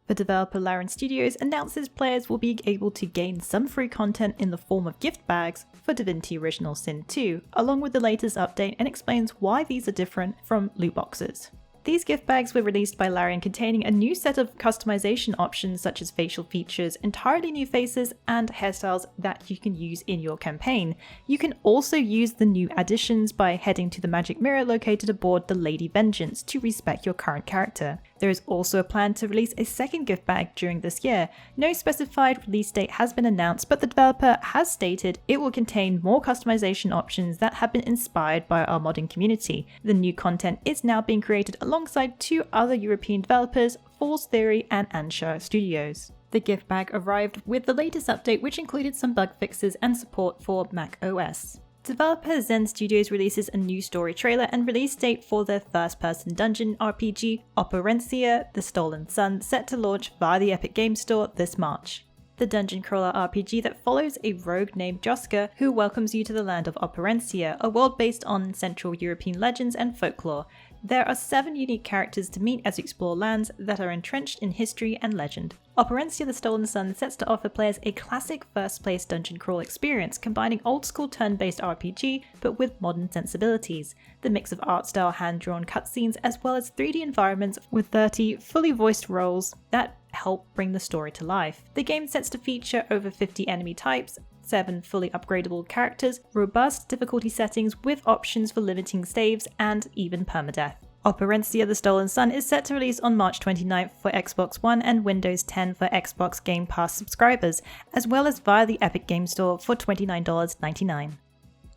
The developer Larian Studios announces players will be able to gain some free content in the form of gift bags for Divinity Original Sin 2, along with the latest update, and explains why these are different from loot boxes. These gift bags were released by Larian containing a new set of customization options such as facial features, entirely new faces, and hairstyles that you can use in your campaign. You can also use the new additions by heading to the magic mirror located aboard the Lady Vengeance to respec your current character. There is also a plan to release a second gift bag during this year. No specified release date has been announced, but the developer has stated it will contain more customization options that have been inspired by our modding community. The new content is now being created alongside two other European developers, False Theory and Ansha Studios. The gift bag arrived with the latest update, which included some bug fixes and support for Mac OS. Developer Zen Studios releases a new story trailer and release date for their first-person dungeon RPG, Operencia: The Stolen Sun, set to launch via the Epic Games Store this March. The dungeon crawler RPG that follows a rogue named Joska who welcomes you to the land of Operencia, a world based on Central European legends and folklore. There are 7 unique characters to meet as you explore lands that are entrenched in history and legend. Operencia: The Stolen Sun sets to offer players a classic first-place dungeon crawl experience, combining old-school turn-based RPG but with modern sensibilities. The mix of art style hand-drawn cutscenes as well as 3D environments with 30 fully voiced roles that help bring the story to life. The game sets to feature over 50 enemy types, 7 fully upgradable characters, robust difficulty settings with options for limiting saves, and even permadeath. Operencia: The Stolen Sun is set to release on March 29th for Xbox One and Windows 10 for Xbox Game Pass subscribers, as well as via the Epic Games Store for $29.99.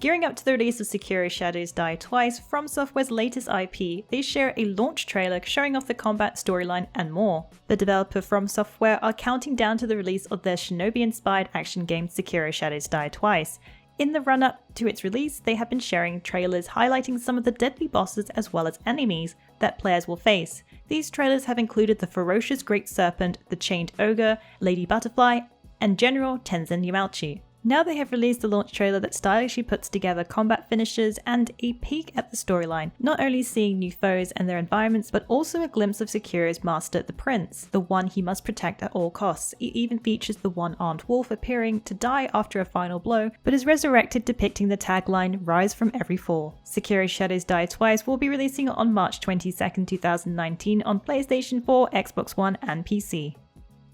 Gearing up to the release of Sekiro Shadows Die Twice, From Software's latest IP, they share a launch trailer showing off the combat storyline and more. The developer From Software are counting down to the release of their shinobi-inspired action game Sekiro Shadows Die Twice. In the run-up to its release, they have been sharing trailers highlighting some of the deadly bosses as well as enemies that players will face. These trailers have included the ferocious Great Serpent, the Chained Ogre, Lady Butterfly, and General Tenzin Yamauchi. Now they have released the launch trailer that stylishly puts together combat finishes and a peek at the storyline, not only seeing new foes and their environments, but also a glimpse of Sekiro's master, the Prince, the one he must protect at all costs. It even features the one-armed wolf appearing to die after a final blow, but is resurrected, depicting the tagline, "Rise from every fall." Sekiro Shadows Die Twice will be releasing on March 22nd, 2019 on PlayStation 4, Xbox One and PC.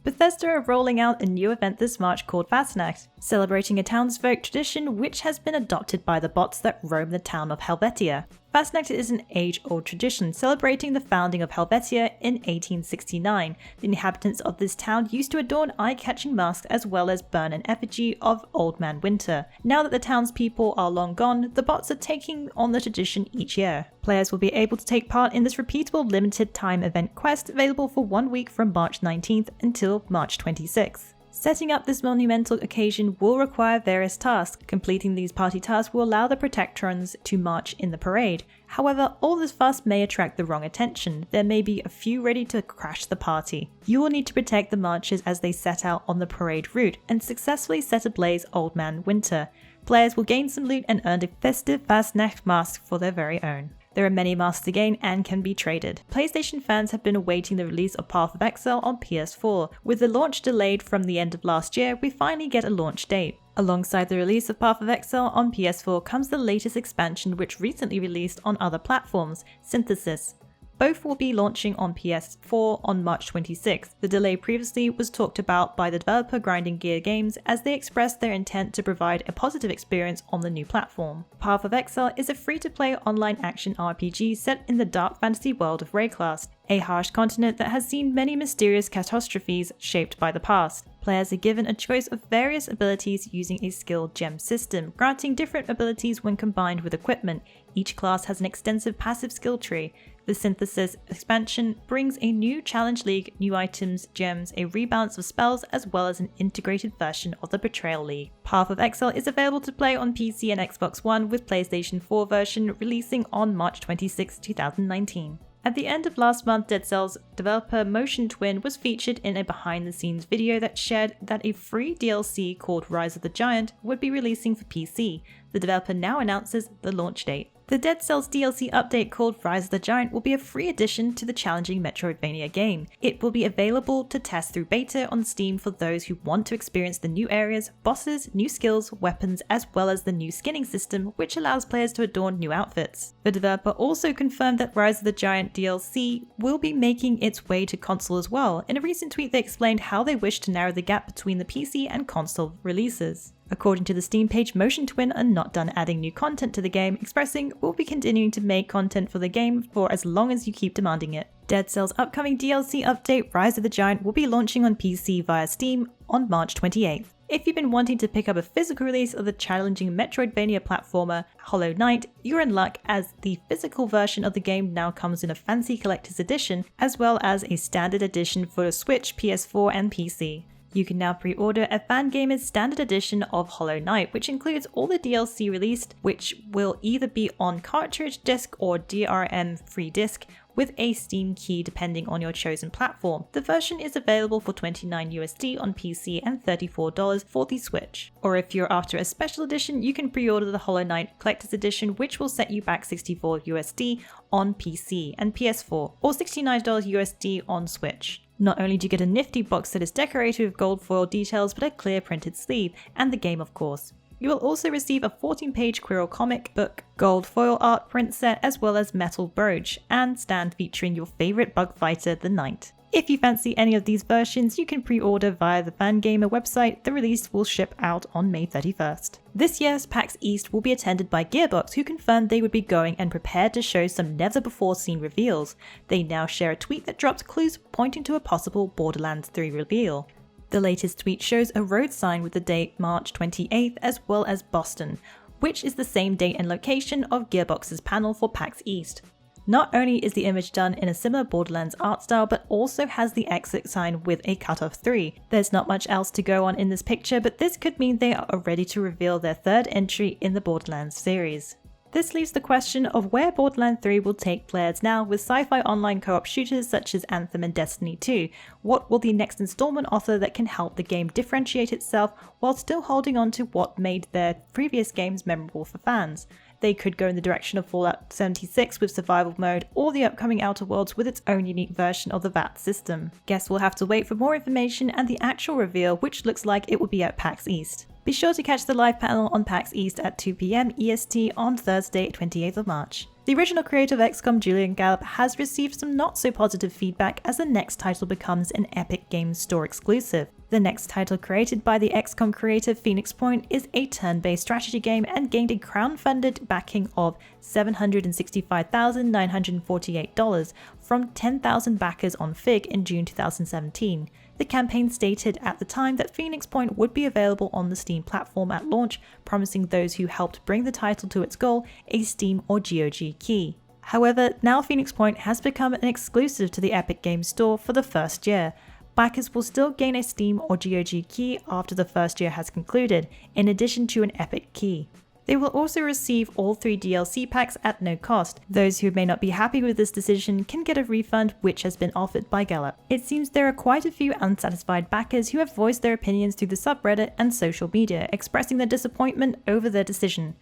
Bethesda are rolling out a new event this March called Fastnacht, celebrating a townsfolk tradition which has been adopted by the bots that roam the town of Helvetia. Fastnacht is an age-old tradition celebrating the founding of Helvetia in 1869. The inhabitants of this town used to adorn eye-catching masks as well as burn an effigy of Old Man Winter. Now that the townspeople are long gone, the bots are taking on the tradition each year. Players will be able to take part in this repeatable limited time event quest available for 1 week from March 19th until March 26th. Setting up this monumental occasion will require various tasks. Completing these party tasks will allow the Protectrons to march in the parade. However, all this fuss may attract the wrong attention. There may be a few ready to crash the party. You will need to protect the marchers as they set out on the parade route and successfully set ablaze Old Man Winter. Players will gain some loot and earn a festive Fastnacht mask for their very own. There are many masks to gain and can be traded. PlayStation fans have been awaiting the release of Path of Exile on PS4. With the launch delayed from the end of last year, we finally get a launch date. Alongside the release of Path of Exile on PS4 comes the latest expansion, which recently released on other platforms, Synthesis. Both will be launching on PS4 on March 26th. The delay previously was talked about by the developer Grinding Gear Games as they expressed their intent to provide a positive experience on the new platform. Path of Exile is a free-to-play online action RPG set in the dark fantasy world of Rayclast, a harsh continent that has seen many mysterious catastrophes shaped by the past. Players are given a choice of various abilities using a skill gem system, granting different abilities when combined with equipment. Each class has an extensive passive skill tree. The Synthesis expansion brings a new challenge league, new items, gems, a rebalance of spells, as well as an integrated version of the Betrayal League. Path of Exile is available to play on PC and Xbox One, with PlayStation 4 version releasing on March 26, 2019. At the end of last month, Dead Cell's developer Motion Twin was featured in a behind-the-scenes video that shared that a free DLC called Rise of the Giant would be releasing for PC. The developer now announces the launch date. The Dead Cells DLC update called Rise of the Giant will be a free addition to the challenging Metroidvania game. It will be available to test through beta on Steam for those who want to experience the new areas, bosses, new skills, weapons, as well as the new skinning system, which allows players to adorn new outfits. The developer also confirmed that Rise of the Giant DLC will be making its way to console as well. In a recent tweet, they explained how they wish to narrow the gap between the PC and console releases. According to the Steam page, Motion Twin are not done adding new content to the game, expressing we'll be continuing to make content for the game for as long as you keep demanding it. Dead Cell's upcoming DLC update, Rise of the Giant, will be launching on PC via Steam on March 28th. If you've been wanting to pick up a physical release of the challenging Metroidvania platformer Hollow Knight, you're in luck as the physical version of the game now comes in a fancy collector's edition, as well as a standard edition for Switch, PS4 and PC. You can now pre-order a Fangamer's standard edition of Hollow Knight, which includes all the DLC released, which will either be on cartridge disc or DRM free disc, with a Steam key depending on your chosen platform. The version is available for $29 USD on PC and $34 for the Switch. Or if you're after a special edition, you can pre-order the Hollow Knight Collector's Edition, which will set you back $64 USD on PC and PS4, or $69 USD on Switch. Not only do you get a nifty box that is decorated with gold foil details but a clear printed sleeve, and the game of course. You will also receive a 14-page Quirrell comic book, gold foil art print set, as well as metal brooch and stand featuring your favourite bug fighter, the Knight. If you fancy any of these versions, you can pre-order via the Fangamer website. The release will ship out on May 31st. This year's PAX East will be attended by Gearbox, who confirmed they would be going and prepared to show some never-before-seen reveals. They now share a tweet that drops clues pointing to a possible Borderlands 3 reveal. The latest tweet shows a road sign with the date March 28th as well as Boston, which is the same date and location of Gearbox's panel for PAX East. Not only is the image done in a similar Borderlands art style, but also has the exit sign with a cutoff 3. There's not much else to go on in this picture, but this could mean they are ready to reveal their third entry in the Borderlands series. This leaves the question of where Borderlands 3 will take players now with sci-fi online co-op shooters such as Anthem and Destiny 2. What will the next installment offer that can help the game differentiate itself while still holding on to what made their previous games memorable for fans? They could go in the direction of Fallout 76 with survival mode, or the upcoming Outer Worlds with its own unique version of the VAT system. Guess we'll have to wait for more information and the actual reveal, which looks like it will be at PAX East. Be sure to catch the live panel on PAX East at 2 PM EST on Thursday, 28th of March. The original creator of XCOM, Julian Gallup, has received some not so positive feedback as the next title becomes an Epic Games Store exclusive. The next title, created by the XCOM creator Phoenix Point, is a turn-based strategy game and gained a crowd-funded backing of $765,948 from 10,000 backers on Fig in June 2017. The campaign stated at the time that Phoenix Point would be available on the Steam platform at launch, promising those who helped bring the title to its goal a Steam or GOG key. However, now Phoenix Point has become an exclusive to the Epic Games Store for the first year. Backers will still gain a Steam or GOG key after the first year has concluded, in addition to an Epic key. They will also receive all 3 DLC packs at no cost. Those who may not be happy with this decision can get a refund, which has been offered by Gallup. It seems there are quite a few unsatisfied backers who have voiced their opinions through the subreddit and social media, expressing their disappointment over their decision.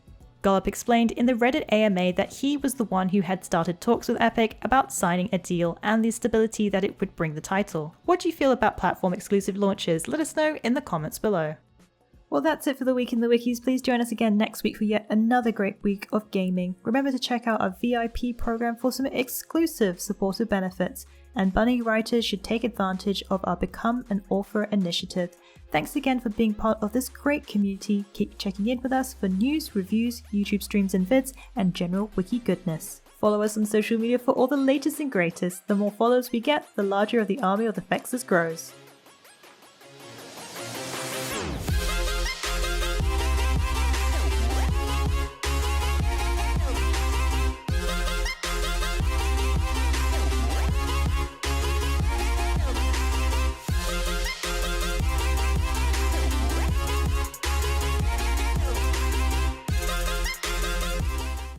Gallup explained in the Reddit AMA that he was the one who had started talks with Epic about signing a deal and the stability that it would bring the title. What do you feel about platform exclusive launches? Let us know in the comments below. Well, that's it for the Week in the Wikis. Please join us again next week for yet another great week of gaming. Remember to check out our VIP program for some exclusive supporter benefits, and budding writers should take advantage of our Become an Author initiative. Thanks again for being part of this great community. Keep checking in with us for news, reviews, YouTube streams and vids, and general wiki goodness. Follow us on social media for all the latest and greatest. The more followers we get, the larger of the army of the Fexers grows.